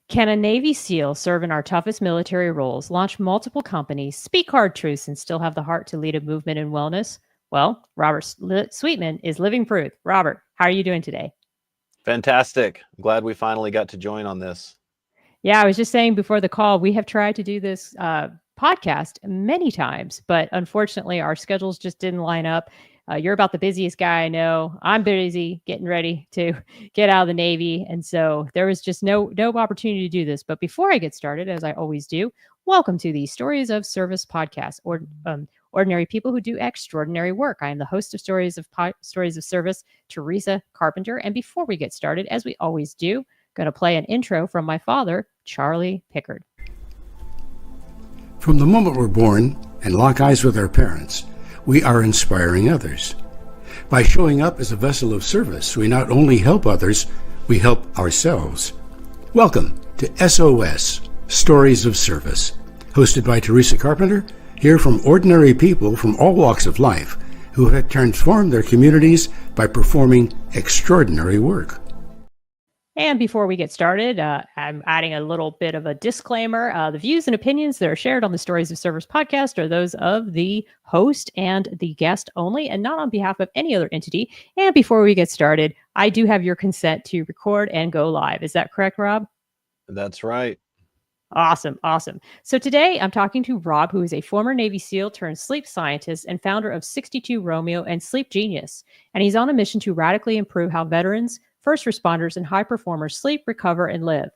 Can a Navy SEAL serve in our toughest military roles, launch multiple companies, speak hard truths, and still have the heart to lead a movement in wellness? Well, Sweetman is living proof. Robert, how are you doing today? Fantastic. I'm glad we finally got to join on this. Yeah, I was just saying before the call, we have tried to do this podcast many times, but unfortunately, our schedules just didn't line up. You're about the busiest guy I know. I'm busy getting ready to get out of the Navy, and so there was just no opportunity to do this. But before I get started, as I always do, welcome to the Stories of Service podcast, or ordinary people who do extraordinary work. I am the host of Stories of Service, Teresa Carpenter. And before we get started, as we always do, going to play an intro from my father, Charlie Pickard. From the moment we're born and lock eyes with our parents, we are inspiring others. By showing up as a vessel of service, we not only help others, we help ourselves. Welcome to S.O.S, Stories of Service, hosted by Teresa Carpenter, here from ordinary people from all walks of life who have transformed their communities by performing extraordinary work. And before we get started, I'm adding a little bit of a disclaimer. The views and opinions that are shared on the Stories of Service podcast are those of the host and the guest only, and not on behalf of any other entity. And before we get started, I do have your consent to record and go live. Is that correct, Rob? That's right. Awesome. So today I'm talking to Rob, who is a former Navy SEAL turned sleep scientist and founder of 62 Romeo and Sleep Genius. And he's on a mission to radically improve how veterans, first responders, and high performers sleep, recover, and live.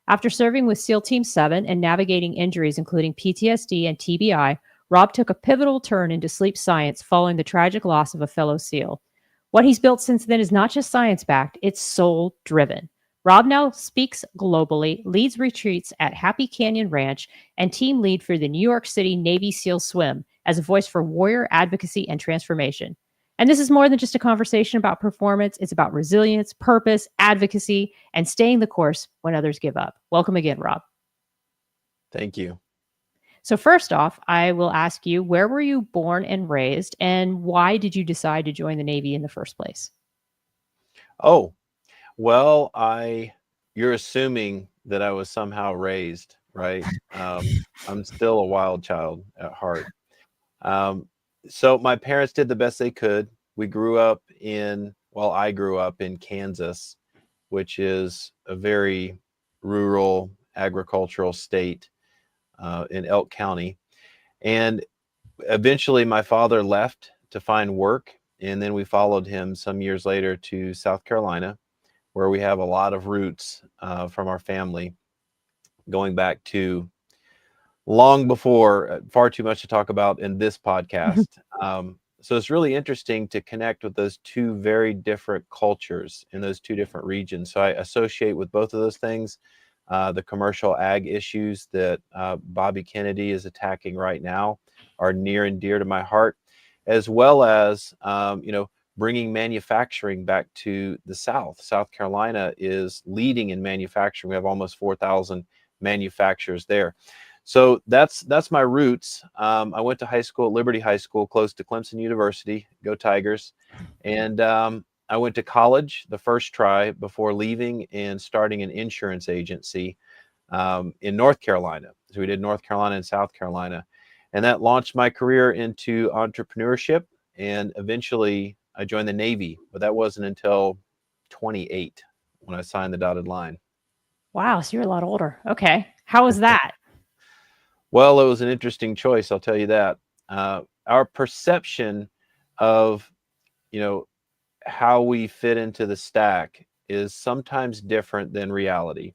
After serving with SEAL Team 7 and navigating injuries including PTSD and TBI, Rob took a pivotal turn into sleep science following the tragic loss of a fellow SEAL. What he's built since then is not just science-backed, it's soul-driven. Rob now speaks globally, leads retreats at Happy Canyon Ranch, and team lead for the New York City Navy SEAL Swim as a voice for warrior advocacy and transformation. And this is more than just a conversation about performance. It's about resilience, purpose, advocacy, and staying the course when others give up. Welcome again, Rob. Thank you. So first off, I will ask you, where were you born and raised, and why did you decide to join the Navy in the first place? Oh, well, you're assuming that I was somehow raised, right? I'm still a wild child at heart. So my parents did the best they could. I grew up in Kansas, which is a very rural agricultural state in Elk County. And eventually my father left to find work. And then we followed him some years later to South Carolina, where we have a lot of roots from our family going back to long before, far too much to talk about in this podcast. So it's really interesting to connect with those two very different cultures in those two different regions. So I associate with both of those things, the commercial ag issues that Bobby Kennedy is attacking right now are near and dear to my heart, as well as, bringing manufacturing back to the South. South Carolina is leading in manufacturing. We have almost 4,000 manufacturers there. So that's my roots. I went to high school at Liberty High School, close to Clemson University. Go Tigers. And I went to college the first try before leaving and starting an insurance agency in North Carolina. So we did North Carolina and South Carolina. And that launched my career into entrepreneurship. And eventually I joined the Navy, but that wasn't until 28 when I signed the dotted line. Wow, so you're a lot older. Okay. How was that? Well, it was an interesting choice, I'll tell you that. Our perception of, how we fit into the stack is sometimes different than reality.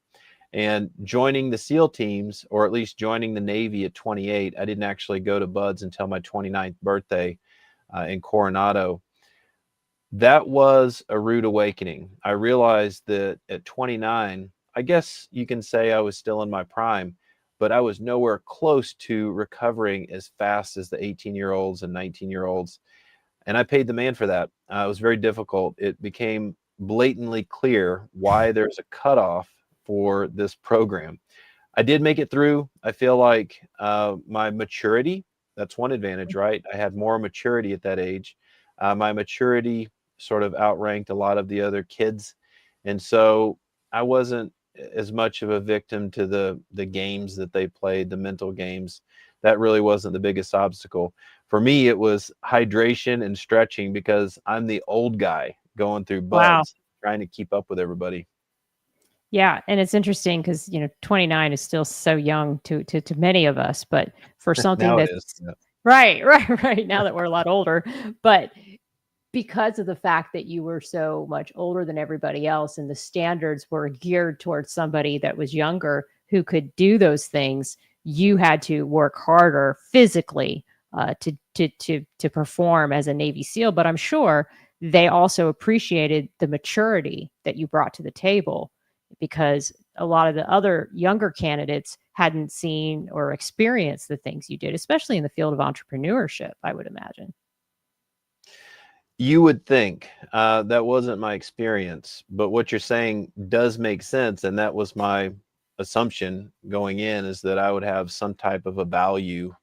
And joining the SEAL teams, or at least joining the Navy at 28, I didn't actually go to BUD/S until my 29th birthday in Coronado. That was a rude awakening. I realized that at 29, I guess you can say I was still in my prime, but I was nowhere close to recovering as fast as the 18-year-olds and 19-year-olds. And I paid the man for that. It was very difficult. It became blatantly clear why there's a cutoff for this program. I did make it through. I feel like my maturity, that's one advantage, right? I had more maturity at that age. My maturity sort of outranked a lot of the other kids. And so I wasn't as much of a victim to the games that they played, the mental games. That really wasn't the biggest obstacle. For me, it was hydration and stretching, because I'm the old guy going through Wow. buds, trying to keep up with everybody. Yeah, and it's interesting because 29 is still so young to many of us, but for something Now it that's is. Yeah. right now that we're a lot older, but because of the fact that you were so much older than everybody else and the standards were geared towards somebody that was younger who could do those things, you had to work harder physically to perform as a Navy SEAL. But I'm sure they also appreciated the maturity that you brought to the table, because a lot of the other younger candidates hadn't seen or experienced the things you did, especially in the field of entrepreneurship, I would imagine. You would think. That wasn't my experience, but what you're saying does make sense, and that was my assumption going in, is that I would have some type of a value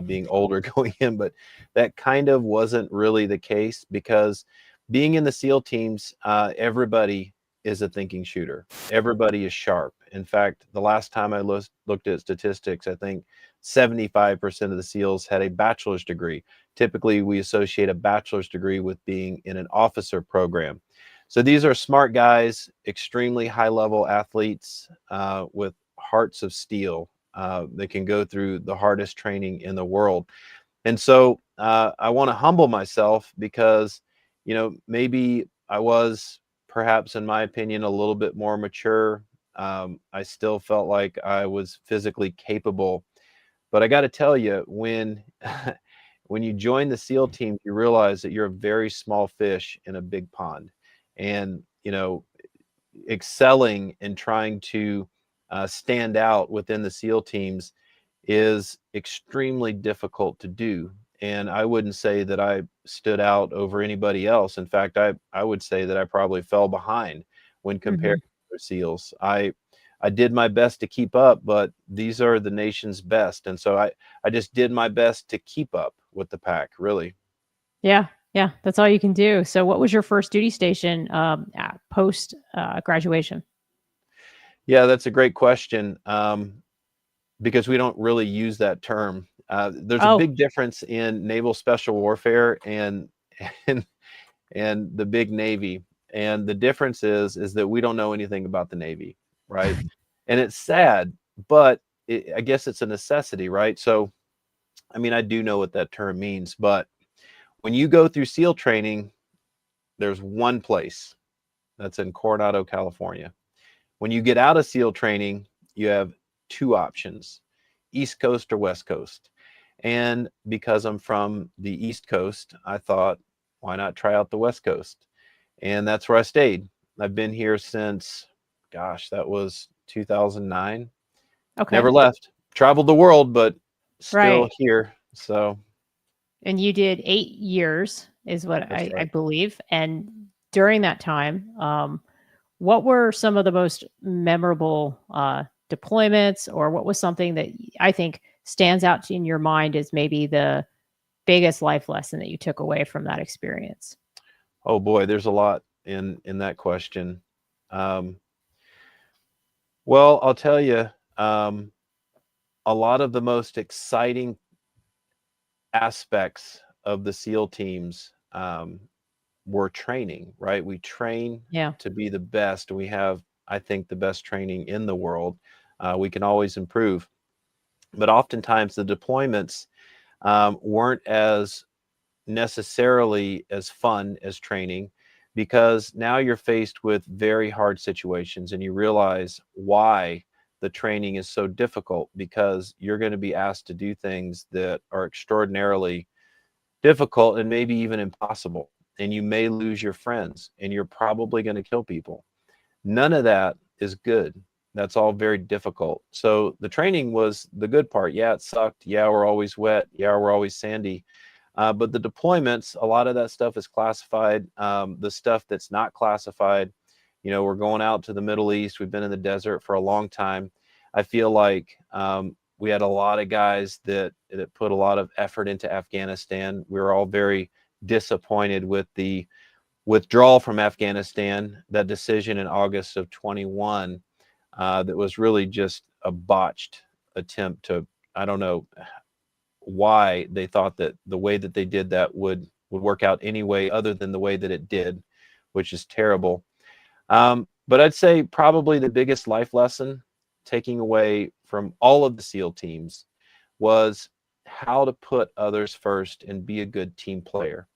being older going in, but that kind of wasn't really the case, because being in the SEAL teams, everybody is a thinking shooter. Everybody is sharp. In fact, the last time I looked at statistics, I think 75% of the SEALs had a bachelor's degree. Typically, we associate a bachelor's degree with being in an officer program. So these are smart guys, extremely high-level athletes with hearts of steel. They can go through the hardest training in the world. And so I want to humble myself, because, maybe I was, perhaps in my opinion, a little bit more mature. I still felt like I was physically capable. But I got to tell you, when when you join the SEAL team, you realize that you're a very small fish in a big pond. And, excelling and trying to stand out within the SEAL teams is extremely difficult to do. And I wouldn't say that I stood out over anybody else. In fact, I would say that I probably fell behind when compared Mhm. to other SEALs. I did my best to keep up, but these are the nation's best. And so I just did my best to keep up with the pack, really. Yeah, yeah, that's all you can do. So, what was your first duty station post graduation? Yeah, that's a great question, because we don't really use that term. There's a Oh, big difference in naval special warfare and and the big Navy. And the difference is that we don't know anything about the Navy, right? And it's sad, but I guess it's a necessity, right? So, I mean, I do know what that term means, but when you go through SEAL training, there's one place that's in Coronado, California. When you get out of SEAL training, you have two options: East Coast or West Coast. And because I'm from the East Coast, I thought, why not try out the West Coast? And that's where I stayed. I've been here since, gosh, that was 2009. okay, Never left. Traveled the world, but still right. here. So And you did 8 years, is what that's I right. believe. And during that time, what were some of the most memorable deployments, or what was something that I think stands out in your mind as maybe the biggest life lesson that you took away from that experience? Oh boy, there's a lot in that question. Um, well, I'll tell you, a lot of the most exciting aspects of the SEAL teams were training, right? We train Yeah. to be the best. We have, I think, the best training in the world. We can always improve, but oftentimes the deployments weren't as necessarily as fun as training, because now you're faced with very hard situations and you realize why the training is so difficult, because you're going to be asked to do things that are extraordinarily difficult and maybe even impossible, and you may lose your friends and you're probably going to kill people. None of that is good. That's all very difficult. So the training was the good part. Yeah, it sucked. Yeah, we're always wet. Yeah, we're always sandy. But the deployments, a lot of that stuff is classified. The stuff that's not classified, we're going out to the Middle East. We've been in the desert for a long time. I feel like we had a lot of guys that put a lot of effort into Afghanistan. We were all very disappointed with the withdrawal from Afghanistan, that decision in August of 21. that was really just a botched attempt to, I don't know why they thought that the way that they did that would work out any way other than the way that it did, which is terrible. But I'd say probably the biggest life lesson taking away from all of the SEAL teams was how to put others first and be a good team player.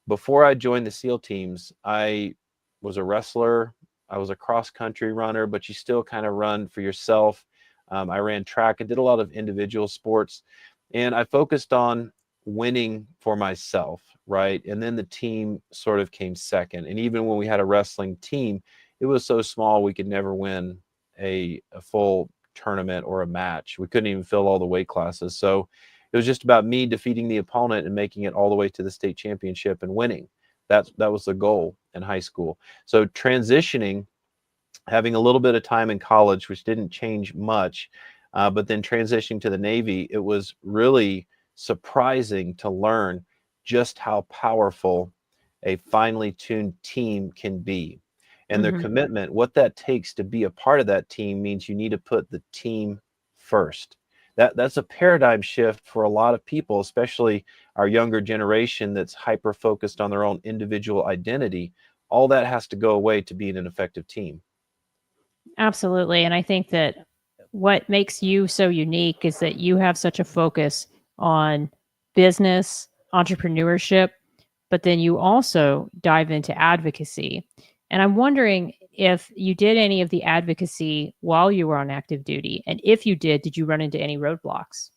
Before I joined the SEAL teams, I was a wrestler. I was a cross-country runner, but you still kind of run for yourself. I ran track. I did a lot of individual sports, and I focused on winning for myself, right? And then the team sort of came second. And even when we had a wrestling team, it was so small we could never win a full tournament or a match. We couldn't even fill all the weight classes. So it was just about me defeating the opponent and making it all the way to the state championship and winning. That was the goal in high school. So transitioning, having a little bit of time in college, which didn't change much, but then transitioning to the Navy, it was really surprising to learn just how powerful a finely tuned team can be. And their commitment, what that takes to be a part of that team means you need to put the team first. That's a paradigm shift for a lot of people, especially our younger generation that's hyper focused on their own individual identity. All that has to go away to be an effective team. Absolutely. And I think that what makes you so unique is that you have such a focus on business, entrepreneurship, but then you also dive into advocacy. And I'm wondering if you did any of the advocacy while you were on active duty. And if you did you run into any roadblocks?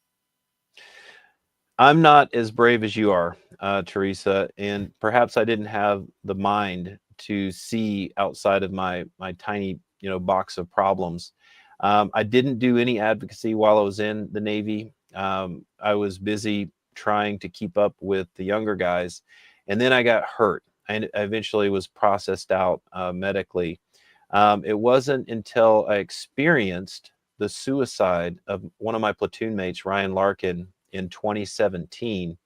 I'm not as brave as you are, Teresa, and perhaps I didn't have the mind to see outside of my tiny, box of problems. I didn't do any advocacy while I was in the Navy. I was busy trying to keep up with the younger guys, and then I got hurt. I eventually was processed out medically. It wasn't until I experienced the suicide of one of my platoon mates, Ryan Larkin, in 2017,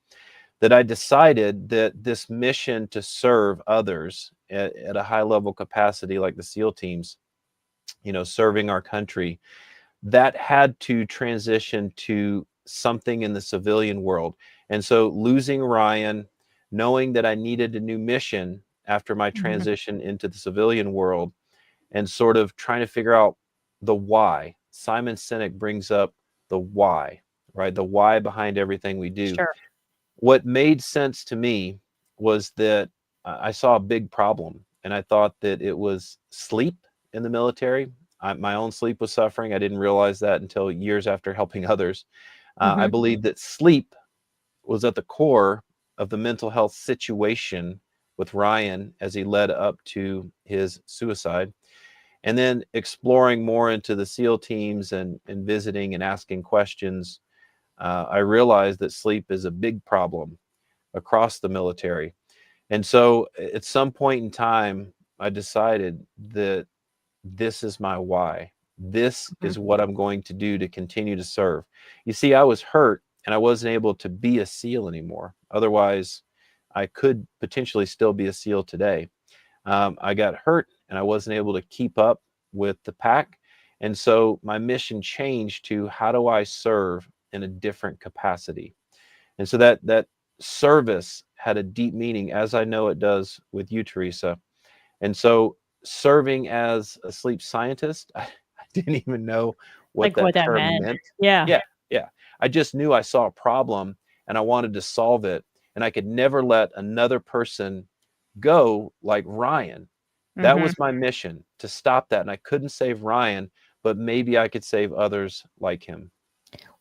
that I decided that this mission to serve others at a high level capacity like the SEAL teams, serving our country, that had to transition to something in the civilian world. And so losing Ryan, knowing that I needed a new mission after my transition into the civilian world, and sort of trying to figure out the why. Simon Sinek brings up the why, right? The why behind everything we do. Sure. What made sense to me was that I saw a big problem, and I thought that it was sleep in the military. My own sleep was suffering. I didn't realize that until years after helping others. I believe that sleep was at the core of the mental health situation with Ryan as he led up to his suicide. And then exploring more into the SEAL teams and visiting and asking questions, I realized that sleep is a big problem across the military. And so at some point in time, I decided that this is my why. This is what I'm going to do to continue to serve. You see, I was hurt and I wasn't able to be a SEAL anymore. Otherwise, I could potentially still be a SEAL today. I got hurt and I wasn't able to keep up with the pack. And so my mission changed to how do I serve in a different capacity? And so that service had a deep meaning, as I know it does with you, Teresa. And so serving as a sleep scientist, I didn't even know what Like what that that term meant. meant. Yeah. Yeah. I just knew I saw a problem and I wanted to solve it. And I could never let another person go like Ryan. That was my mission, to stop that. And I couldn't save Ryan, but maybe I could save others like him.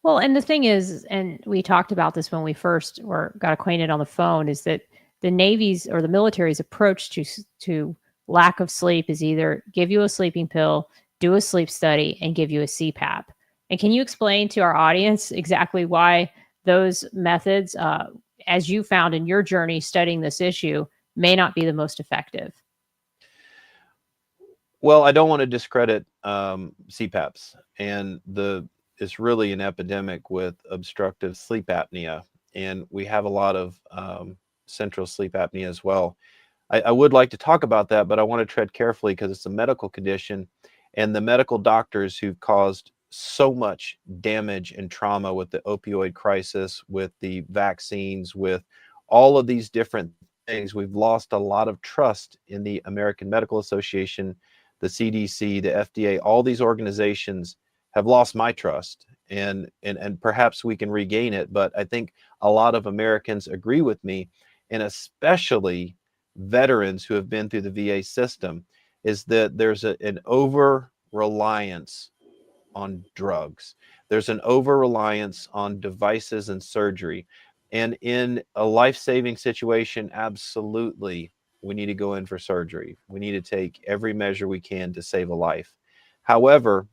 Well, and the thing is, and we talked about this when we first got acquainted on the phone, is that the Navy's or the military's approach to lack of sleep is either give you a sleeping pill, do a sleep study, and give you a CPAP. And can you explain to our audience exactly why those methods, as you found in your journey studying this issue, may not be the most effective? Well, I don't want to discredit CPAPs, and it's really an epidemic with obstructive sleep apnea, and we have a lot of central sleep apnea as well. I would like to talk about that, but I want to tread carefully because it's a medical condition, and the medical doctors who've caused so much damage and trauma with the opioid crisis, with the vaccines, with all of these different things. We've lost a lot of trust in the American Medical Association, the CDC, the FDA. All these organizations have lost my trust, and perhaps we can regain it. But I think a lot of Americans agree with me, and especially veterans who have been through the VA system, is that there's an over reliance on drugs. There's an over reliance on devices and surgery. And in a life-saving situation, absolutely, we need to go in for surgery. We need to take every measure we can to save a life. However,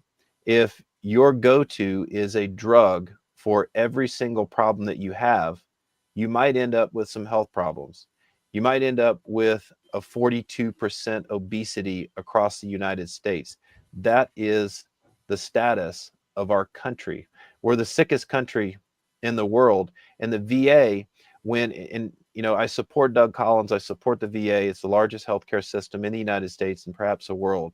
if your go-to is a drug for every single problem that you have, you might end up with some health problems. You might end up with a 42% obesity across the United States. That is the status of our country. We're the sickest country in the world, and the VA, I support Doug Collins, I support the VA. It's the largest healthcare system in the United States and perhaps the world.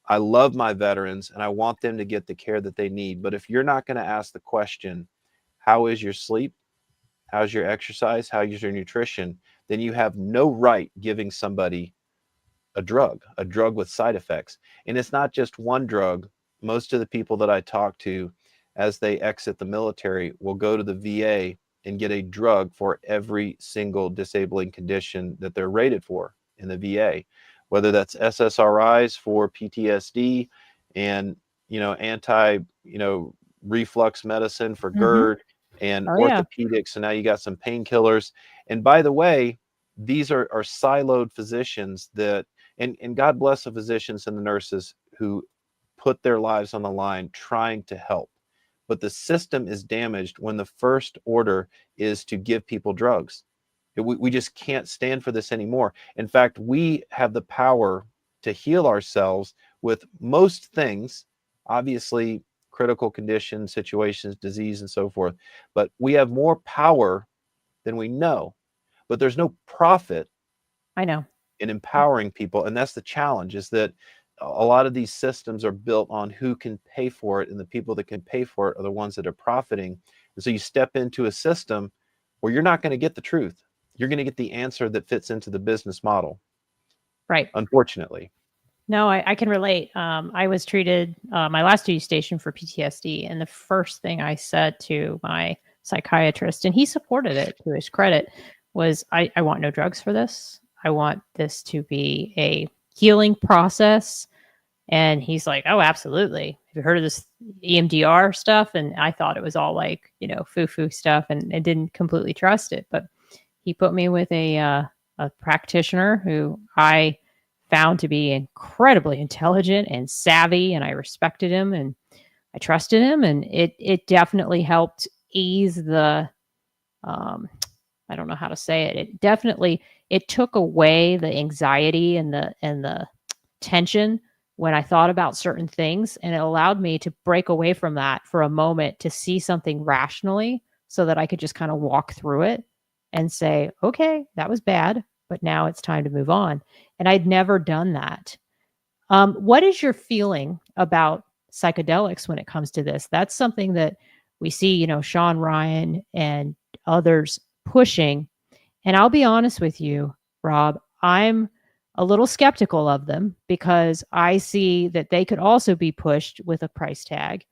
I love my veterans and I want them to get the care that they need. But if you're not going to ask the question, how is your sleep? How's your exercise? How's your nutrition? Then you have no right giving somebody a drug with side effects. And it's not just one drug. Most of the people that I talk to as they exit the military will go to the VA and get a drug for every single disabling condition that they're rated for in the VA, whether that's SSRIs for PTSD and, reflux medicine for GERD and orthopedics. And now you got some painkillers. And by the way, these are siloed physicians that, and God bless the physicians and the nurses who put their lives on the line trying to help. But the system is damaged when the first order is to give people drugs. We just can't stand for this anymore. In fact, we have the power to heal ourselves with most things, obviously critical conditions, situations, disease, and so forth. But we have more power than we know. But there's no profit in empowering people. And that's the challenge, is that a lot of these systems are built on who can pay for it, and the people that can pay for it are the ones that are profiting. And so you step into a system where you're not going to get the truth. You're going to get the answer that fits into the business model. Right. Unfortunately. No, I can relate. I was treated my last duty station for PTSD, and the first thing I said to my psychiatrist, and he supported it to his credit, was I want no drugs for this. I want this to be a healing process. And he's like, oh, absolutely. Have you heard of this EMDR stuff? And I thought it was all like, foo-foo stuff, and didn't completely trust it. But he put me with a practitioner who I found to be incredibly intelligent and savvy, and I respected him and I trusted him. And it definitely helped ease the, I don't know how to say it. It took away the anxiety and the tension when I thought about certain things, and it allowed me to break away from that for a moment to see something rationally, so that I could just kind of walk through it and say, okay, that was bad, but now it's time to move on. And I'd never done that. What is your feeling about psychedelics when it comes to this? That's something that we see, Sean Ryan and others pushing. And I'll be honest with you, Rob, I'm a little skeptical of them, because I see that they could also be pushed with a price tag,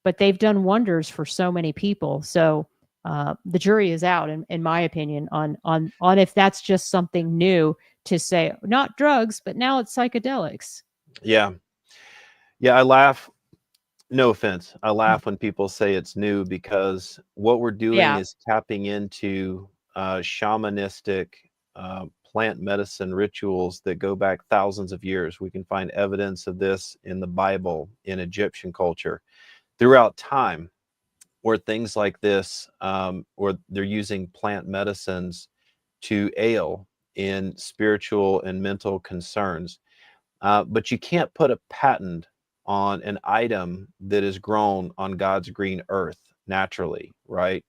but they've done wonders for so many people. So the jury is out, in my opinion, on if that's just something new to say, not drugs, but now it's psychedelics. Yeah. I laugh. No offense. I laugh when people say it's new, because what we're doing is tapping into shamanistic plant medicine rituals that go back thousands of years. We can find evidence of this in the Bible, in Egyptian culture, throughout time, where things like this, or they're using plant medicines to ail in spiritual and mental concerns. But you can't put a patent on an item that is grown on God's green earth naturally, right?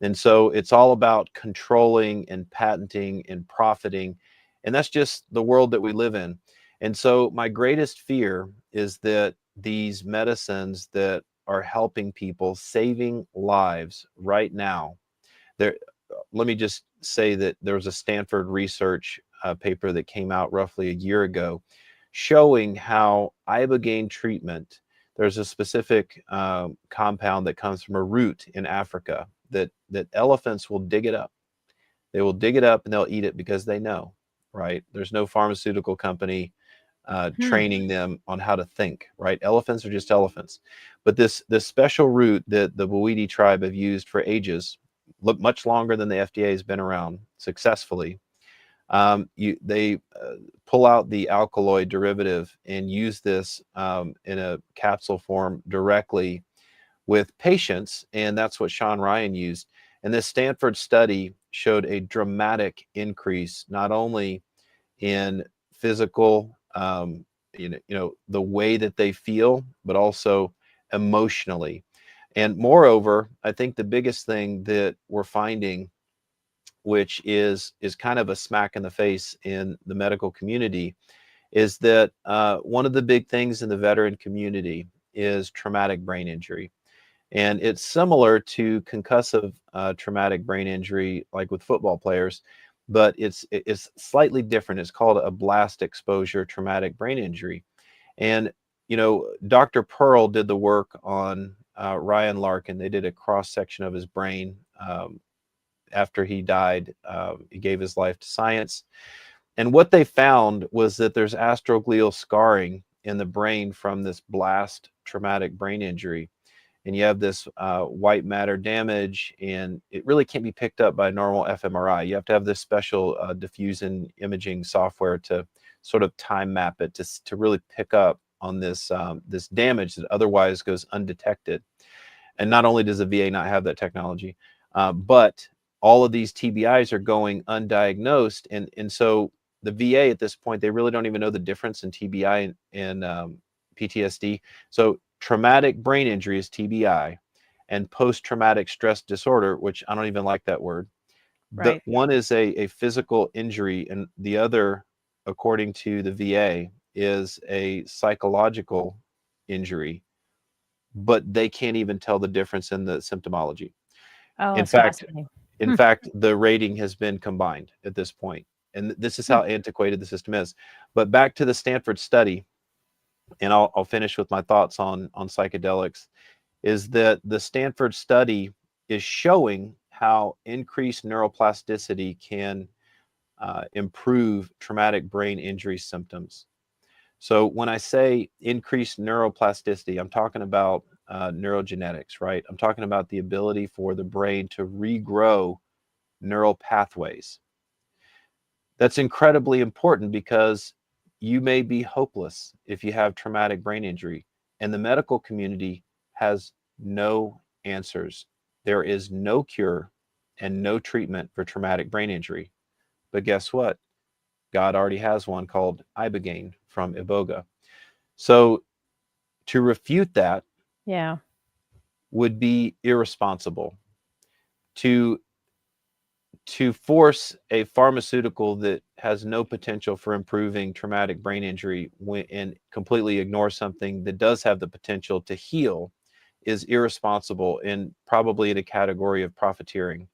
And so it's all about controlling and patenting and profiting. And that's just the world that we live in. And so my greatest fear is that these medicines that are helping people, saving lives right now. There, let me just say that there was a Stanford research paper that came out roughly a year ago showing how ibogaine treatment, there's a specific compound that comes from a root in Africa that elephants will dig it up. They will dig it up and they'll eat it because they know, right? There's no pharmaceutical company training them on how to think, right? Elephants are just elephants. But this special root that the Bwiti tribe have used for ages, look much longer than the FDA has been around successfully. They pull out the alkaloid derivative and use this in a capsule form directly with patients, and that's what Sean Ryan used. And this Stanford study showed a dramatic increase, not only in physical, the way that they feel, but also emotionally. And moreover, I think the biggest thing that we're finding, which is kind of a smack in the face in the medical community, is that one of the big things in the veteran community is traumatic brain injury. And it's similar to concussive traumatic brain injury, like with football players, but it's slightly different. It's called a blast exposure traumatic brain injury. And, Dr. Pearl did the work on Ryan Larkin. They did a cross section of his brain after he died. He gave his life to science. And what they found was that there's astroglial scarring in the brain from this blast traumatic brain injury. And you have this white matter damage, and it really can't be picked up by normal fMRI. You have to have this special diffusion imaging software to sort of time map it to really pick up on this this damage that otherwise goes undetected. And not only does the VA not have that technology, but all of these TBIs are going undiagnosed, and so the VA at this point, they really don't even know the difference in TBI and PTSD. So traumatic brain injury is TBI, and post-traumatic stress disorder, which I don't even like that word. Right. One is a physical injury, and the other, according to the VA, is a psychological injury, but they can't even tell the difference in the symptomology. Oh, In that's fact, fascinating. in fact, the rating has been combined at this point, and this is how antiquated the system is. But back to the Stanford study, and I'll finish with my thoughts on psychedelics, is that the Stanford study is showing how increased neuroplasticity can improve traumatic brain injury symptoms. So when I say increased neuroplasticity, I'm talking about neurogenetics, right? I'm talking about the ability for the brain to regrow neural pathways. That's incredibly important because you may be hopeless if you have traumatic brain injury, and the medical community has no answers. There is no cure and no treatment for traumatic brain injury. But guess what? God already has one called ibogaine from iboga. So to refute that Yeah. would be irresponsible. To force a pharmaceutical that has no potential for improving traumatic brain injury and completely ignore something that does have the potential to heal is irresponsible and probably in a category of profiteering.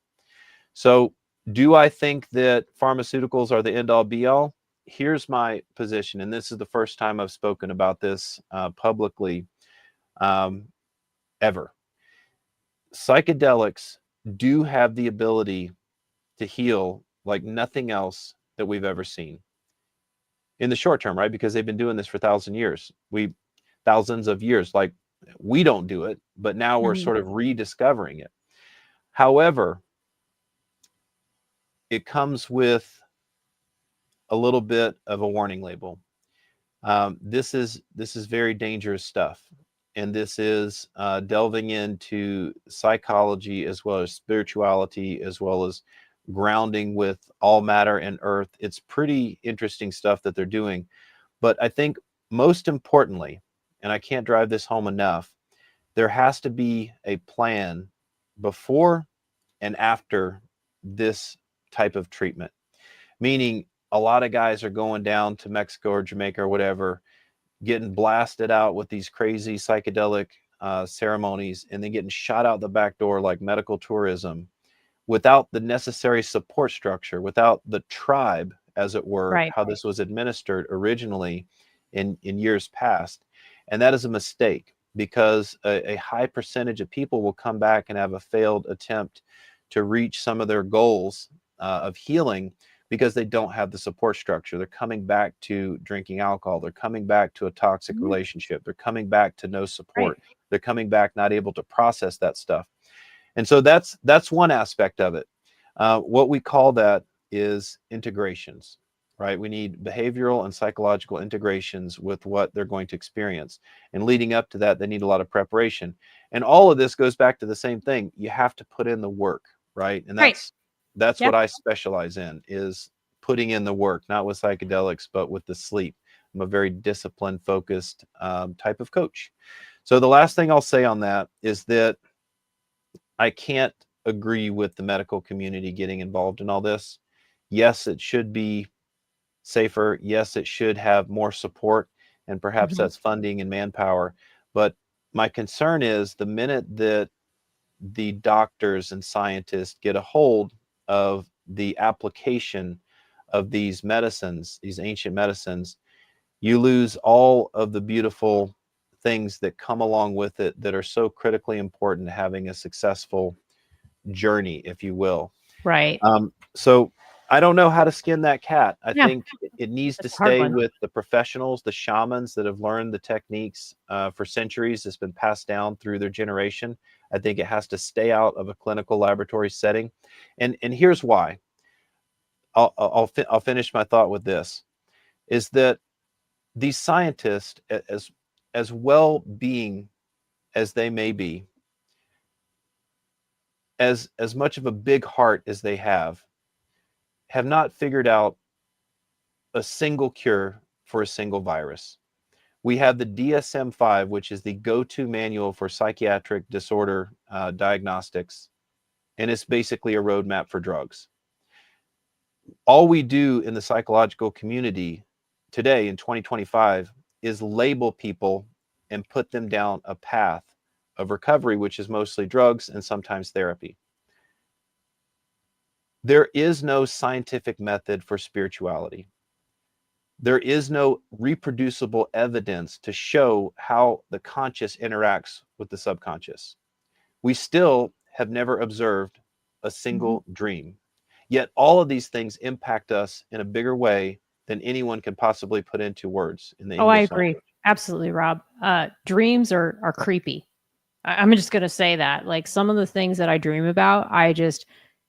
So do I think that pharmaceuticals are the end all be all? Here's my position, and this is the first time I've spoken about this publicly ever. Psychedelics do have the ability to heal like nothing else that we've ever seen in the short term, right? Because they've been doing this for thousands of years. Like, we don't do it, but now we're sort of rediscovering it. However, it comes with a little bit of a warning label. This is very dangerous stuff, and this is delving into psychology as well as spirituality, as well as grounding with all matter and earth. It's pretty interesting stuff that they're doing. But I think most importantly, and I can't drive this home enough, there has to be a plan before and after this type of treatment. Meaning, a lot of guys are going down to Mexico or Jamaica or whatever, getting blasted out with these crazy psychedelic ceremonies, and then getting shot out the back door like medical tourism, without the necessary support structure, without the tribe, as it were, Right. how this was administered originally in years past. And that is a mistake, because a high percentage of people will come back and have a failed attempt to reach some of their goals of healing, because they don't have the support structure. They're coming back to drinking alcohol. They're coming back to a toxic relationship. They're coming back to no support. Right. They're coming back not able to process that stuff. And so that's one aspect of it. What we call that is integrations, right? We need behavioral and psychological integrations with what they're going to experience. And leading up to that, they need a lot of preparation. And all of this goes back to the same thing. You have to put in the work, right? And that's Yep. what I specialize in, is putting in the work, not with psychedelics, but with the sleep. I'm a very disciplined, focused type of coach. So the last thing I'll say on that is that I can't agree with the medical community getting involved in all this. Yes, it should be safer. Yes, it should have more support, and perhaps that's funding and manpower. But my concern is, the minute that the doctors and scientists get a hold of the application of these medicines, these ancient medicines, you lose all of the beautiful things that come along with it that are so critically important to having a successful journey, if you will. Right. So I don't know how to skin that cat. I Yeah. think it needs to That's a hard stay one. with the professionals, the shamans that have learned the techniques for centuries. It's been passed down through their generation. I think it has to stay out of a clinical laboratory setting. And here's why. I'll finish my thought with this, is that these scientists, as well-being as they may be, as much of a big heart as they have not figured out a single cure for a single virus. We have the DSM-5, which is the go-to manual for psychiatric disorder diagnostics, and it's basically a roadmap for drugs. All we do in the psychological community today in 2025 is label people and put them down a path of recovery, which is mostly drugs and sometimes therapy. There is no scientific method for spirituality. There is no reproducible evidence to show how the conscious interacts with the subconscious. We still have never observed a single dream. Yet all of these things impact us in a bigger way than anyone can possibly put into words in the English I agree. language. Absolutely, Rob. Dreams are creepy. I'm just going to say that. Like, some of the things that I dream about,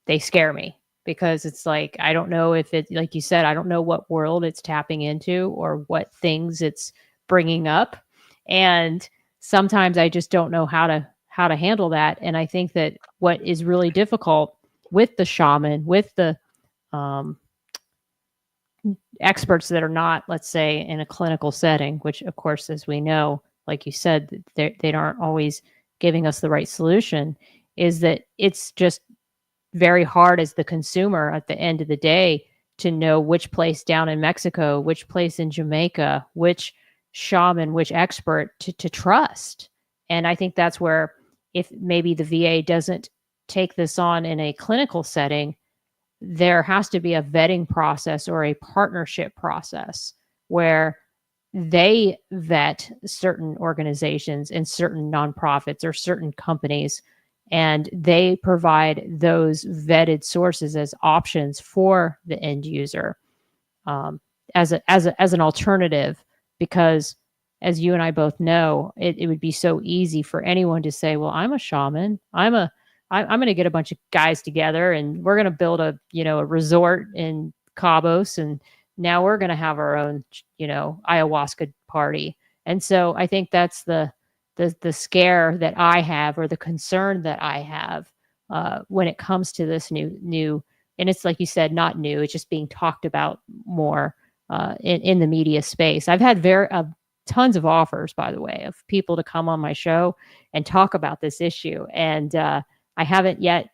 they scare me, because it's like, I don't know if it, like you said, I don't know what world it's tapping into or what things it's bringing up. And sometimes I just don't know how to handle that. And I think that what is really difficult with the shaman, with the experts that are not, let's say, in a clinical setting, which of course, as we know, like you said, they aren't always giving us the right solution, is that it's just very hard as the consumer at the end of the day to know which place down in Mexico, which place in Jamaica, which shaman, which expert to trust. And I think that's where, if maybe the VA doesn't take this on in a clinical setting, there has to be a vetting process or a partnership process where they vet certain organizations and certain nonprofits or certain companies, and they provide those vetted sources as options for the end user, as an alternative. Because, as you and I both know, it would be so easy for anyone to say, well, I'm a shaman, I'm going to get a bunch of guys together and we're going to build a resort in Cabos, and now we're going to have our own, ayahuasca party. And so I think that's the scare that I have, or the concern that I have, when it comes to this new, and it's like you said, not new, it's just being talked about more in the media space. I've had tons of offers, by the way, of people to come on my show and talk about this issue. And I haven't yet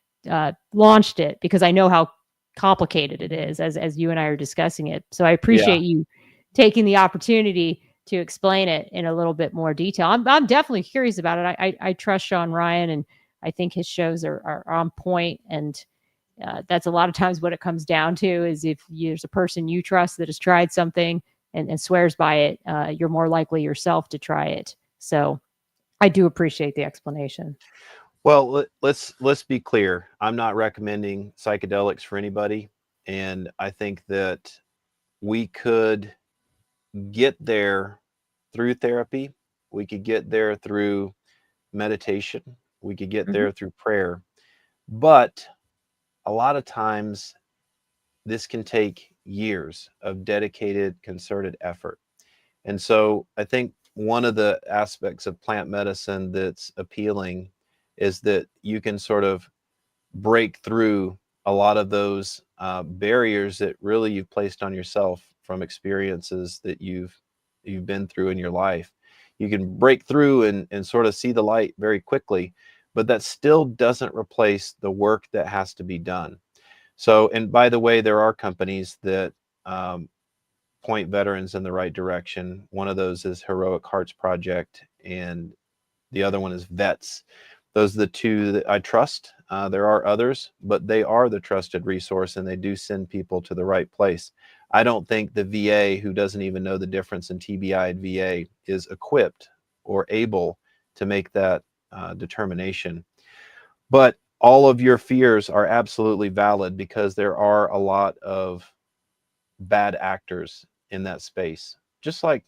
launched it, because I know how complicated it is, as you and I are discussing it. So I appreciate you taking the opportunity to explain it in a little bit more detail. I'm definitely curious about it. I trust Sean Ryan, and I think his shows are on point. And that's a lot of times what it comes down to is if there's a person you trust that has tried something and swears by it, you're more likely yourself to try it. So I do appreciate the explanation. Well, let's be clear. I'm not recommending psychedelics for anybody, and I think that we could get there through therapy. We could get there through meditation. We could get there through prayer. But a lot of times this can take years of dedicated, concerted effort. And so I think one of the aspects of plant medicine that's appealing is that you can sort of break through a lot of those barriers that really you've placed on yourself from experiences that you've been through in your life. You can break through and sort of see the light very quickly, but that still doesn't replace the work that has to be done. So, and by the way, there are companies that point veterans in the right direction. One of those is Heroic Hearts Project, and the other one is Vets. Those are the two that I trust. There are others, but they are the trusted resource, and they do send people to the right place. I don't think the VA, who doesn't even know the difference in TBI and VA, is equipped or able to make that determination. But all of your fears are absolutely valid, because there are a lot of bad actors in that space, just like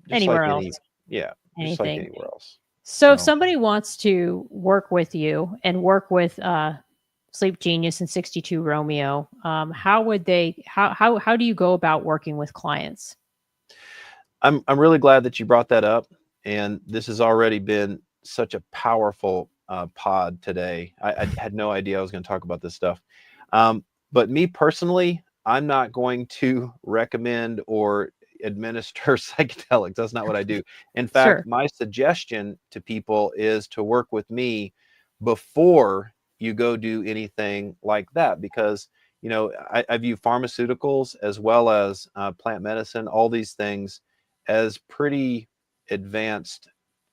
Anywhere any, else, yeah, just like anything. anywhere else. So if somebody wants to work with you and work with Sleep Genius and 62 Romeo, how would they? How do you go about working with clients? I'm really glad that you brought that up, and this has already been such a powerful pod today. I had no idea I was going to talk about this stuff, but me personally, I'm not going to recommend or administer psychedelics. That's not what I do. In fact, my suggestion to people is to work with me before you go do anything like that, because I view pharmaceuticals as well as plant medicine, all these things, as pretty advanced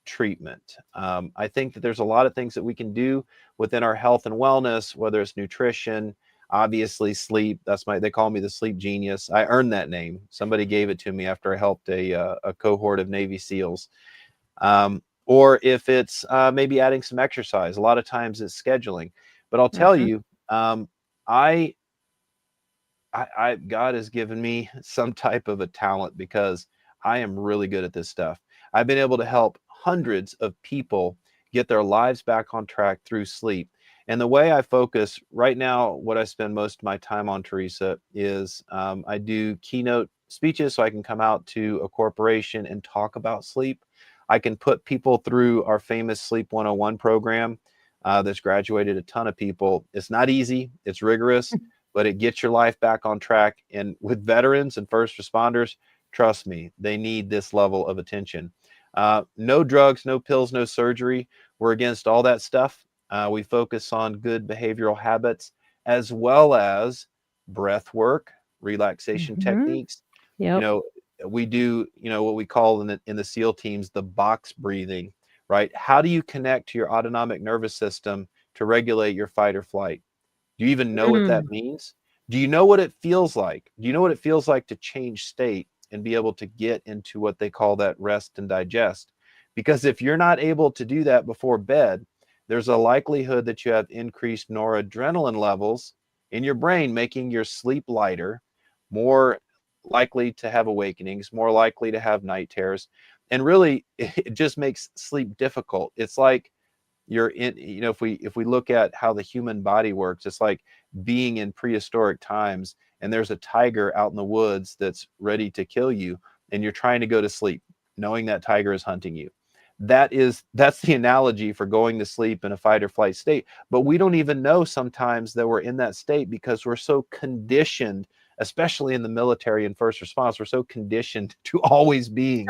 treatment. I think that there's a lot of things that we can do within our health and wellness, whether it's nutrition, obviously sleep. They call me the sleep genius. I earned that name. Somebody gave it to me after I helped a cohort of Navy SEALs. Or if it's maybe adding some exercise, a lot of times it's scheduling. But I'll tell you, God has given me some type of a talent, because I am really good at this stuff. I've been able to help hundreds of people get their lives back on track through sleep. And the way I focus right now, what I spend most of my time on, Teresa, is I do keynote speeches, so I can come out to a corporation and talk about sleep. I can put people through our famous Sleep 101 program that's graduated a ton of people. It's not easy, it's rigorous, but it gets your life back on track. And with veterans and first responders, trust me, they need this level of attention. No drugs, no pills, no surgery. We're against all that stuff. We focus on good behavioral habits, as well as breath work, relaxation techniques. We do, what we call in the SEAL teams, the box breathing, right? How do you connect to your autonomic nervous system to regulate your fight or flight? Do you even know what that means? Do you know what it feels like? Do you know what it feels like to change state and be able to get into what they call that rest and digest? Because if you're not able to do that before bed, there's a likelihood that you have increased noradrenaline levels in your brain, making your sleep lighter, more likely to have awakenings, more likely to have night terrors. And really, it just makes sleep difficult. It's like you're in, if we look at how the human body works, it's like being in prehistoric times and there's a tiger out in the woods that's ready to kill you, and you're trying to go to sleep knowing that tiger is hunting you. That's the analogy for going to sleep in a fight or flight state. But we don't even know sometimes that we're in that state, because we're so conditioned, especially in the military and first response, we're so conditioned to always be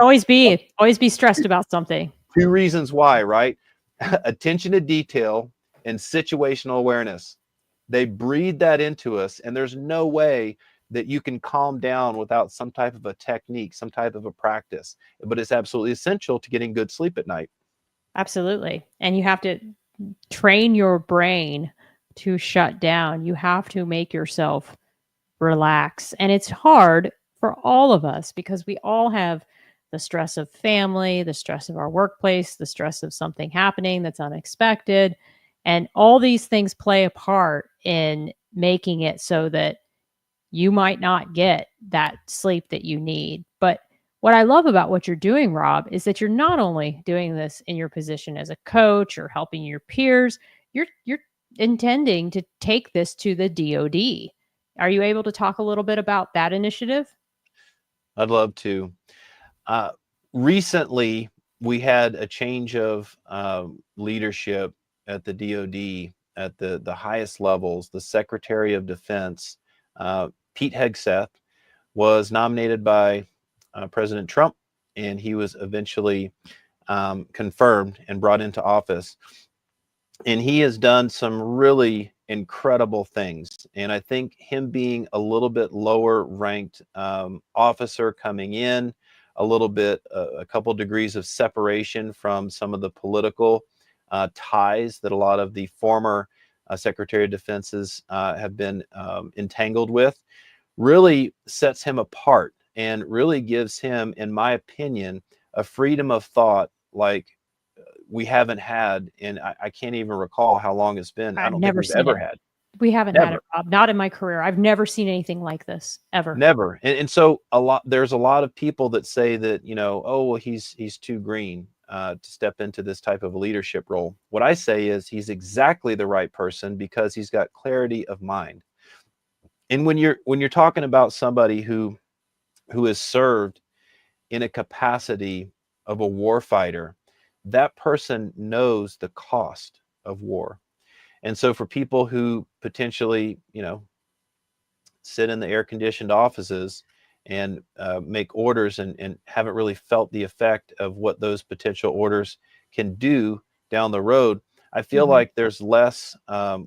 stressed about something. Two reasons why, right? Attention to detail and situational awareness. They breed that into us, and there's no way that you can calm down without some type of a technique, some type of a practice, but it's absolutely essential to getting good sleep at night. Absolutely. And you have to train your brain to shut down. You have to make yourself relax. And it's hard for all of us because we all have the stress of family, the stress of our workplace, the stress of something happening that's unexpected. And all these things play a part in making it so that you might not get that sleep that you need. But what I love about what you're doing, Rob, is that you're not only doing this in your position as a coach or helping your peers, you're intending to take this to the DoD. Are you able to talk a little bit about that initiative? I'd love to. Recently, we had a change of leadership at the DoD at the highest levels. The Secretary of Defense, Pete Hegseth, was nominated by President Trump, and he was eventually confirmed and brought into office. And he has done some really incredible things. And I think him being a little bit lower ranked officer coming in, a couple degrees of separation from some of the political ties that a lot of the former Secretary of Defenses have been entangled with, really sets him apart and really gives him, in my opinion, a freedom of thought like we haven't had, and I can't even recall how long it's been. I don't think we've ever had. We haven't had it, Rob. Not in my career. I've never seen anything like this, ever. Never. And so there's a lot of people that say that, oh, well, he's too green to step into this type of a leadership role. What I say is he's exactly the right person because he's got clarity of mind. And when you're talking about somebody who has served in a capacity of a warfighter, that person knows the cost of war. And so for people who potentially, sit in the air-conditioned offices and make orders and haven't really felt the effect of what those potential orders can do down the road, I feel like there's less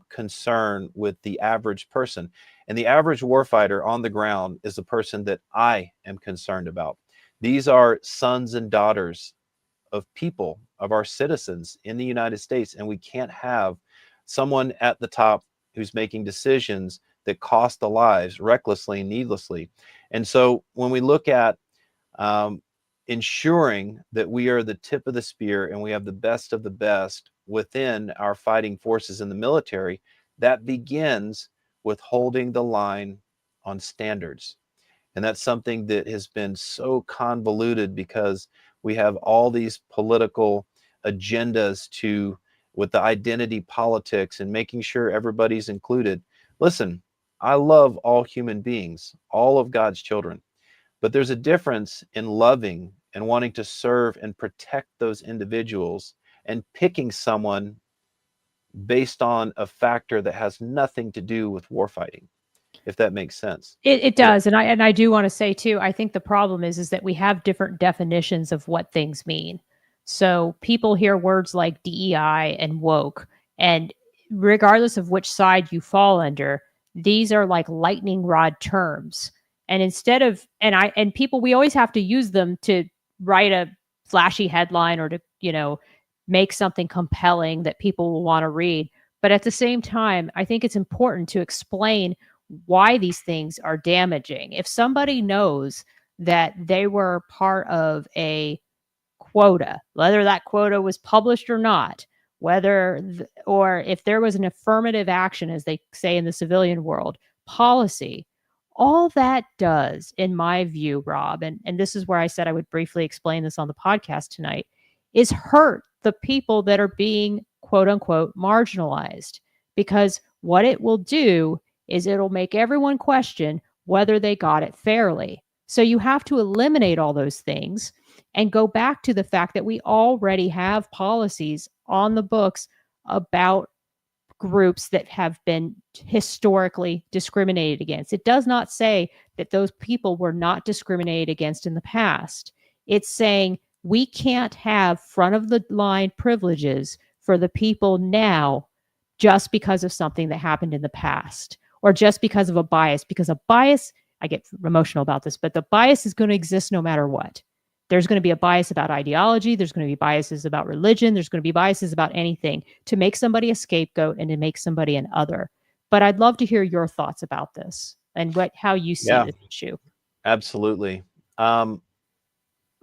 concern with the average person. And the average warfighter on the ground is the person that I am concerned about. These are sons and daughters of people, of our citizens in the United States, and we can't have someone at the top who's making decisions that cost the lives recklessly and needlessly. And so when we look at ensuring that we are the tip of the spear and we have the best of the best within our fighting forces in the military, that begins with holding the line on standards. And that's something that has been so convoluted because we have all these political agendas with the identity politics and making sure everybody's included. Listen, I love all human beings, all of God's children, but there's a difference in loving and wanting to serve and protect those individuals and picking someone based on a factor that has nothing to do with warfighting, if that makes sense. It does. And I do want to say too, I think the problem is that we have different definitions of what things mean. So people hear words like DEI and woke, and regardless of which side you fall under, these are like lightning rod terms. And instead of, and people, we always have to use them to write a flashy headline or to, make something compelling that people will want to read. But at the same time, I think it's important to explain why these things are damaging. If somebody knows that they were part of a quota, whether that quota was published or not, or if there was an affirmative action, as they say in the civilian world, policy, all that does, in my view, Rob, and this is where I said I would briefly explain this on the podcast tonight, is hurt the people that are being quote unquote marginalized. Because what it will do is it'll make everyone question whether they got it fairly. So you have to eliminate all those things and go back to the fact that we already have policies on the books about groups that have been historically discriminated against. It does not say that those people were not discriminated against in the past. It's saying we can't have front of the line privileges for the people now just because of something that happened in the past, or just because of a bias, because a bias I get emotional about this, but the bias is going to exist no matter what. There's going to be a bias about ideology. There's going to be biases about religion. There's going to be biases about anything to make somebody a scapegoat and to make somebody an other. But I'd love to hear your thoughts about this and how you see Yeah, this issue. absolutely.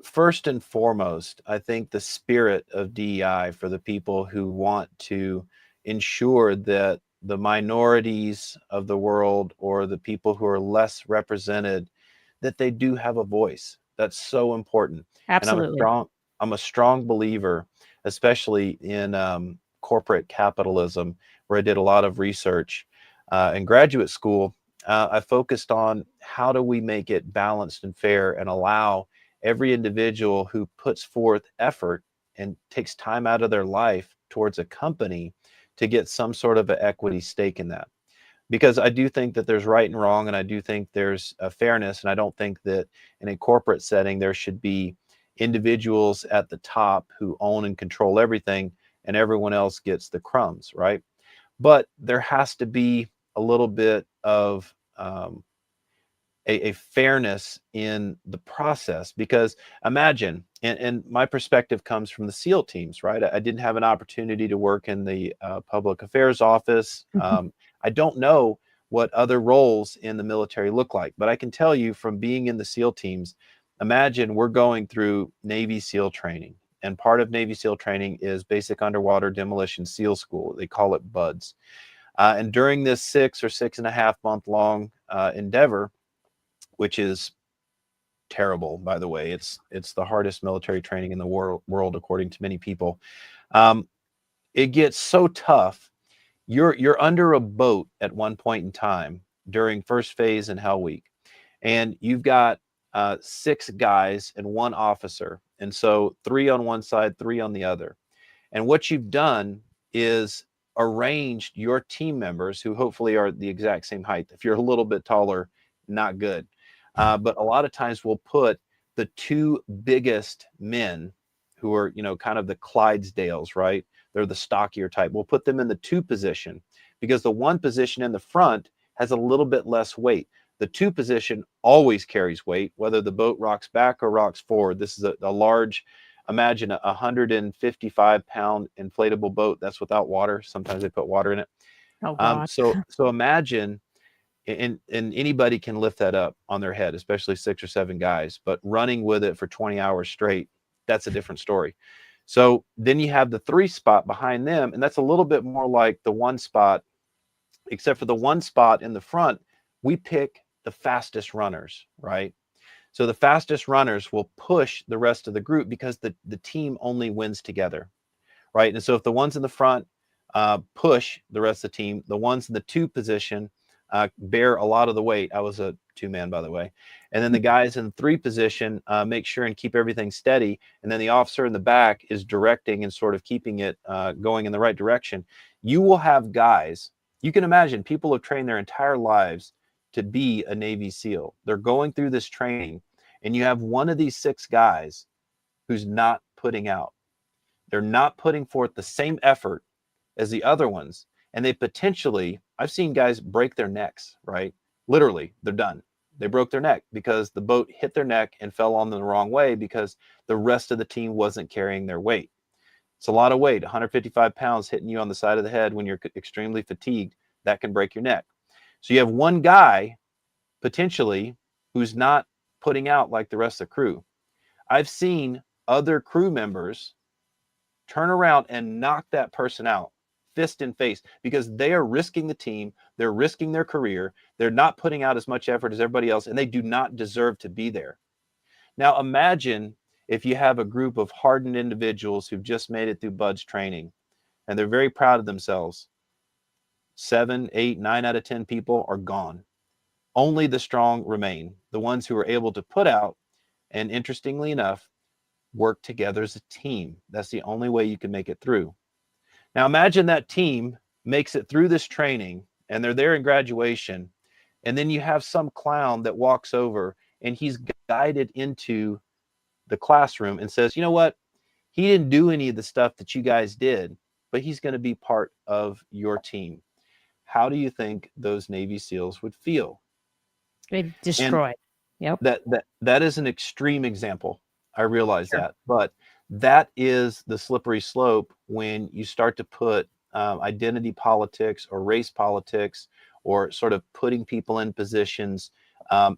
First and foremost, I think the spirit of DEI for the people who want to ensure that the minorities of the world or the people who are less represented, that they do have a voice. That's so important. And Absolutely. I'm a strong believer, especially in corporate capitalism, where I did a lot of research in graduate school. I focused on how do we make it balanced and fair and allow every individual who puts forth effort and takes time out of their life towards a company to get some sort of an equity stake in that. Because I do think that there's right and wrong, and I do think there's a fairness, and I don't think that in a corporate setting there should be individuals at the top who own and control everything and everyone else gets the crumbs, right? But there has to be a little bit of a fairness in the process, because imagine, and my perspective comes from the SEAL teams, right? I didn't have an opportunity to work in the public affairs office. I don't know what other roles in the military look like, but I can tell you from being in the SEAL teams, imagine we're going through Navy SEAL training, and part of Navy SEAL training is basic underwater demolition SEAL school. They call it BUDS. And during this 6.5 month long endeavor, which is terrible, by the way. It's the hardest military training in the world, according to many people. It gets so tough. You're under a boat at one point in time during first phase in Hell Week, and you've got 6 guys and 1 officer, and so 3 on one side, 3 on the other. And what you've done is arranged your team members, who hopefully are the exact same height. If you're a little bit taller, not good. But a lot of times we'll put the 2 biggest men, who are, kind of the Clydesdales, right? They're the stockier type. We'll put them in the 2 position, because the 1 position in the front has a little bit less weight. The 2 position always carries weight, whether the boat rocks back or rocks forward. This is a large, imagine a 155-pound inflatable boat that's without water. Sometimes they put water in it. Oh, God. So imagine, and anybody can lift that up on their head, especially 6 or 7 guys, but running with it for 20 hours straight, that's a different story. So then you have the 3 spot behind them, and that's a little bit more like the 1 spot, except for the 1 spot in the front, we pick the fastest runners, right? So the fastest runners will push the rest of the group, because the team only wins together, right? And so if the ones in the front push the rest of the team, the ones in the 2 position bear a lot of the weight. I was a 2-man, by the way. And then the guys in the 3 position make sure and keep everything steady. And then the officer in the back is directing and sort of keeping it going in the right direction. You will have guys, you can imagine, people have trained their entire lives to be a Navy SEAL. They're going through this training, and you have one of these 6 guys who's not putting out. They're not putting forth the same effort as the other ones. And they potentially, I've seen guys break their necks, right? Literally, they're done. They broke their neck because the boat hit their neck and fell on them the wrong way, because the rest of the team wasn't carrying their weight. It's a lot of weight, 155 pounds hitting you on the side of the head when you're extremely fatigued. That can break your neck. So you have one guy potentially who's not putting out like the rest of the crew. I've seen other crew members turn around and knock that person out, fist in face, because they are risking the team, they're risking their career, they're not putting out as much effort as everybody else, and they do not deserve to be there. Now imagine if you have a group of hardened individuals who've just made it through BUDS training, and they're very proud of themselves. 7, 8, 9 out of 10 people are gone. Only the strong remain, the ones who are able to put out, and interestingly enough, work together as a team. That's the only way you can make it through. Now imagine that team makes it through this training, and they're there in graduation, and then you have some clown that walks over, and he's guided into the classroom and says, you know what? He didn't do any of the stuff that you guys did, but he's going to be part of your team. How do you think those Navy SEALs would feel? They've And destroyed. Yep. that is an extreme example. I realize that, but that is the slippery slope when you start to put identity politics or race politics, or sort of putting people in positions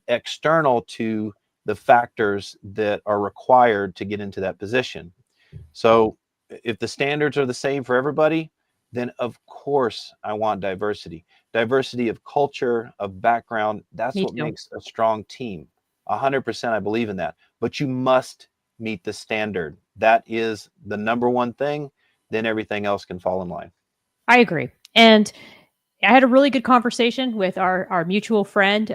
external to the factors that are required to get into that position. So if the standards are the same for everybody, then of course I want diversity. Diversity of culture, of background, that's Me what too. makes a strong team. 100% I believe in that. But you must meet the standard. That is the number one thing. Then everything else can fall in line. I agree. And I had a really good conversation with our mutual friend,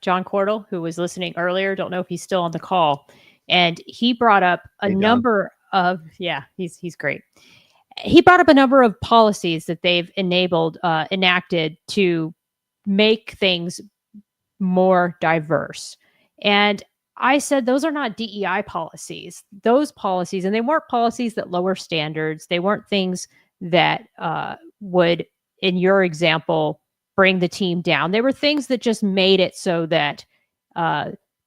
John Cordell, who was listening earlier. Don't know if he's still on the call. And he brought up a Hey, John. number of, he's great. He brought up a number of policies that they've enacted to make things more diverse. And I said, those are not DEI policies. Those policies, and they weren't policies that lower standards. They weren't things that would, in your example, bring the team down. They were things that just made it so that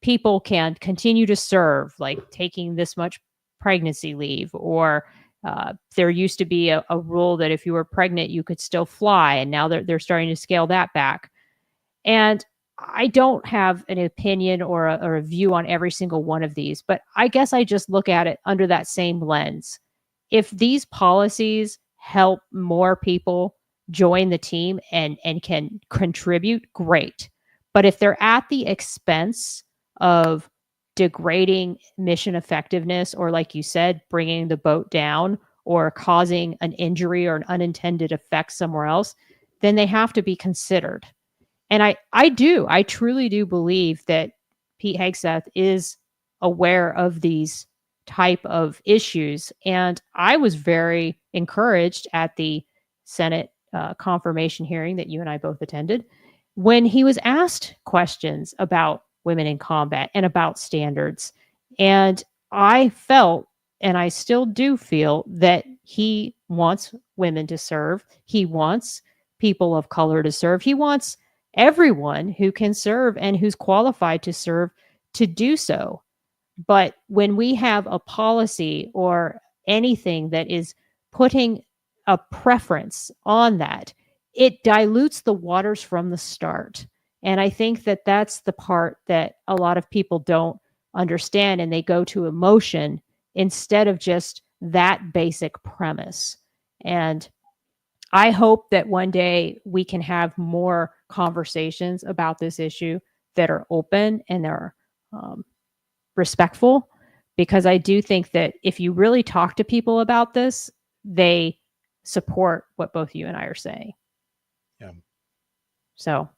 people can continue to serve, like taking this much pregnancy leave, or there used to be a rule that if you were pregnant, you could still fly. And now they're starting to scale that back. And I don't have an opinion or a view on every single one of these, but I guess I just look at it under that same lens. If these policies help more people join the team and can contribute, great. But if they're at the expense of degrading mission effectiveness, or like you said, bringing the boat down, or causing an injury or an unintended effect somewhere else, then they have to be considered. And I truly do believe that Pete Hegseth is aware of these type of issues. And I was very encouraged at the Senate confirmation hearing that you and I both attended, when he was asked questions about women in combat and about standards. And I felt, and I still do feel, that he wants women to serve. He wants people of color to serve. He wants everyone who can serve and who's qualified to serve to do so. But when we have a policy or anything that is putting a preference on that, it dilutes the waters from the start. And I think that that's the part that a lot of people don't understand, and they go to emotion instead of just that basic premise. And I hope that one day we can have more conversations about this issue that are open and are respectful, because I do think that if you really talk to people about this, they support what both you and I are saying. Yeah. So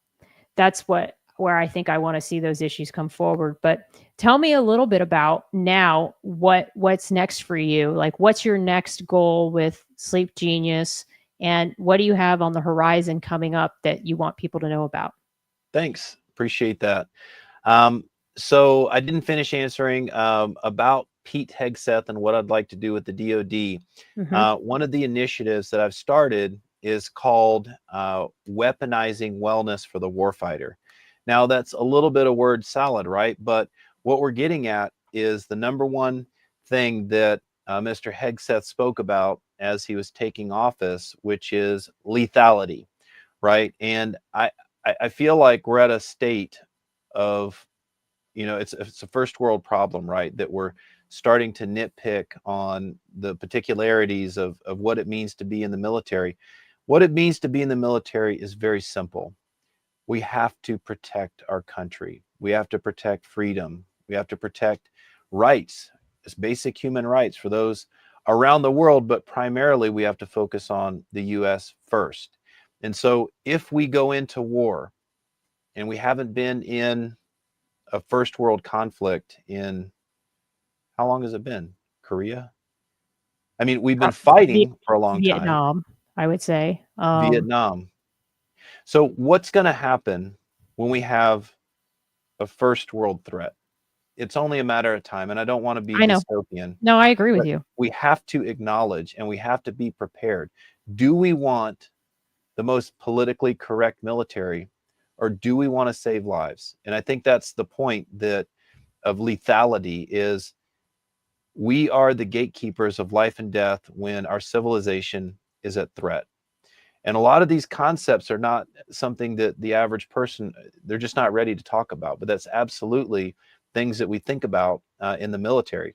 that's where I think I want to see those issues come forward. But tell me a little bit about now what's next for you. Like, what's your next goal with Sleep Genius? And what do you have on the horizon coming up that you want people to know about? Thanks. Appreciate that. So I didn't finish answering about Pete Hegseth and what I'd like to do with the DoD. Mm-hmm. One of the initiatives that I've started is called Weaponizing Wellness for the Warfighter. Now, that's a little bit of word salad, right? But what we're getting at is the number one thing that Mr. Hegseth spoke about as he was taking office, which is lethality, right? And I feel like we're at a state of, it's a first world problem, right? That we're starting to nitpick on the particularities of what it means to be in the military. What it means to be in the military is very simple. We have to protect our country. We have to protect freedom. We have to protect rights, as basic human rights for those around the world, but primarily we have to focus on the U.S. first. And so if we go into war and we haven't been in a first world conflict in, how long has it been? Korea? I mean, we've been fighting for a long time. Vietnam, I would say. Vietnam. So what's going to happen when we have a first world threat? It's only a matter of time, and I don't want to be dystopian. No, I agree with you. We have to acknowledge and we have to be prepared. Do we want the most politically correct military, or do we want to save lives? And I think that's the point that of lethality is we are the gatekeepers of life and death when our civilization is at threat. And a lot of these concepts are not something that the average person, they're just not ready to talk about, but that's absolutely things that we think about in the military.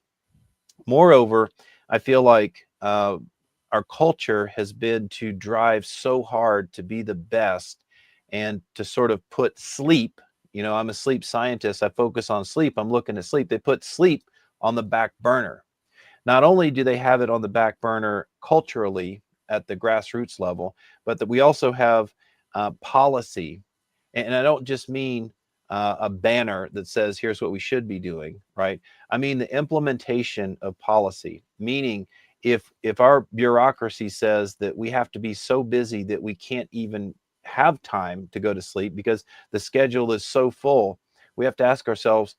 Moreover, I feel like our culture has been to drive so hard to be the best and to sort of put sleep, I'm a sleep scientist, I focus on sleep, I'm looking at sleep. They put sleep on the back burner. Not only do they have it on the back burner culturally at the grassroots level, but that we also have policy. And I don't just mean a banner that says, here's what we should be doing, right? I mean the implementation of policy, meaning if our bureaucracy says that we have to be so busy that we can't even have time to go to sleep because the schedule is so full, we have to ask ourselves,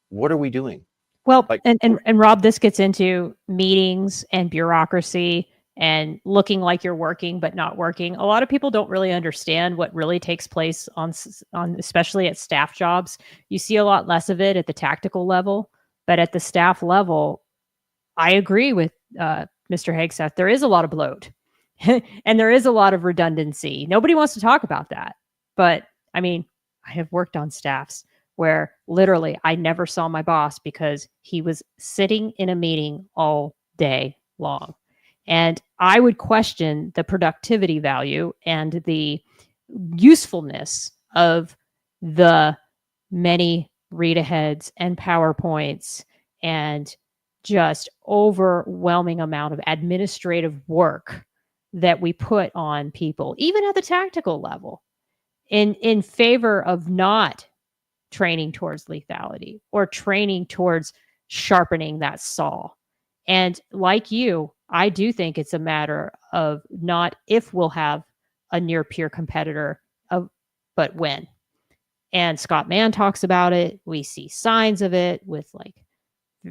what are we doing? Well, and Rob, this gets into meetings and bureaucracy and looking like you're working but not working. A lot of people don't really understand what really takes place on especially at staff jobs. You see a lot less of it at the tactical level, but at the staff level, I agree with Mr. Hagstaff. There is a lot of bloat and there is a lot of redundancy. Nobody wants to talk about that. But I mean, I have worked on staffs where literally I never saw my boss because he was sitting in a meeting all day long. And I would question the productivity value and the usefulness of the many read aheads and PowerPoints and just overwhelming amount of administrative work that we put on people, even at the tactical level, in favor of not training towards lethality or training towards sharpening that saw. And like you, I do think it's a matter of not if we'll have a near peer competitor, but when. And Scott Mann talks about it. We see signs of it with like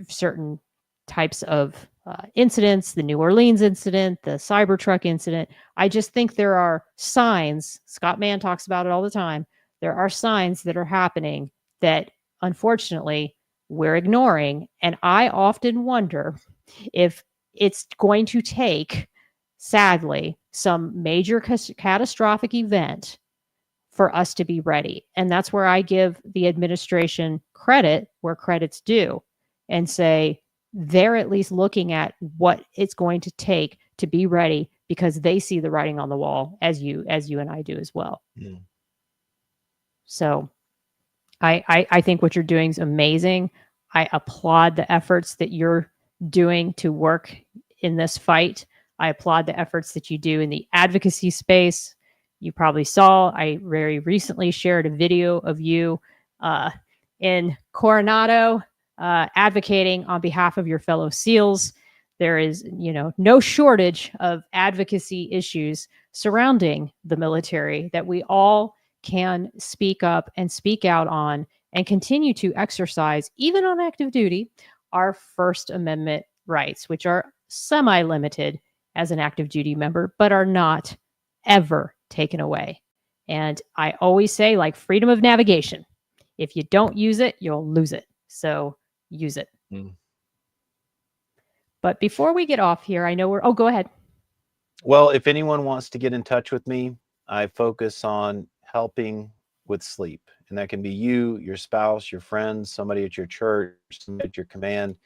certain types of incidents, the New Orleans incident, the Cybertruck incident. I just think there are signs. Scott Mann talks about it all the time. There are signs that are happening that unfortunately we're ignoring. And I often wonder if it's going to take, sadly, some major catastrophic event for us to be ready. And that's where I give the administration credit where credit's due and say they're at least looking at what it's going to take to be ready because they see the writing on the wall as you and I do as well. Mm. So I think what you're doing is amazing. I applaud the efforts that you're doing to work in this fight. I applaud the efforts that you do in the advocacy space. You probably saw, I very recently shared a video of you in Coronado advocating on behalf of your fellow SEALs. There is, no shortage of advocacy issues surrounding the military that we all can speak up and speak out on and continue to exercise, even on active duty, our First Amendment rights, which are semi-limited as an active duty member, but are not ever taken away. And I always say, like freedom of navigation, if you don't use it, you'll lose it. So use it. Mm. But before we get off here, I know go ahead. Well, if anyone wants to get in touch with me, I focus on helping with sleep. And that can be you, your spouse, your friends, somebody at your church, somebody at your command.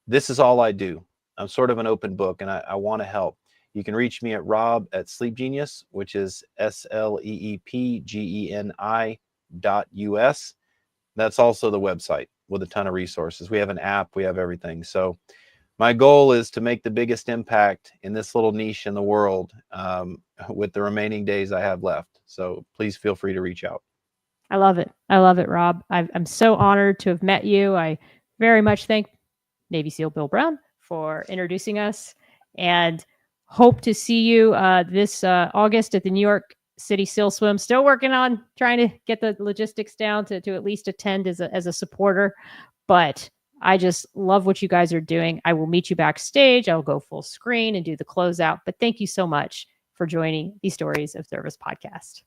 This is all I do. I'm sort of an open book and I want to help. You can reach me at Rob@Sleep Genius, which is SLEEPGENI.US. That's also the website with a ton of resources. We have an app, we have everything. So my goal is to make the biggest impact in this little niche in the world with the remaining days I have left. So please feel free to reach out. I love it. I love it, Rob. I'm so honored to have met you. I very much thank Navy SEAL Bill Brown for introducing us and hope to see you this August at the New York City SEAL Swim. Still working on trying to get the logistics down to at least attend as a supporter. But I just love what you guys are doing. I will meet you backstage. I'll go full screen and do the closeout. But thank you so much for joining the Stories of Service podcast.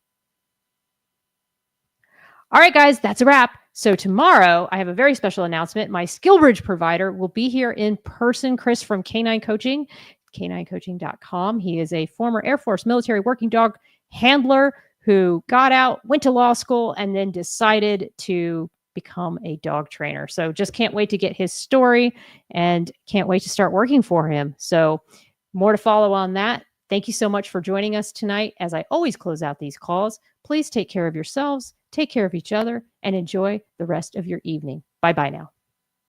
All right, guys, that's a wrap. So tomorrow, I have a very special announcement. My SkillBridge provider will be here in person, Chris from Canine Coaching, caninecoaching.com. He is a former Air Force military working dog handler who got out, went to law school, and then decided to become a dog trainer. So just can't wait to get his story and can't wait to start working for him. So more to follow on that. Thank you so much for joining us tonight. As I always close out these calls, please take care of yourselves, take care of each other, and enjoy the rest of your evening. Bye-bye now.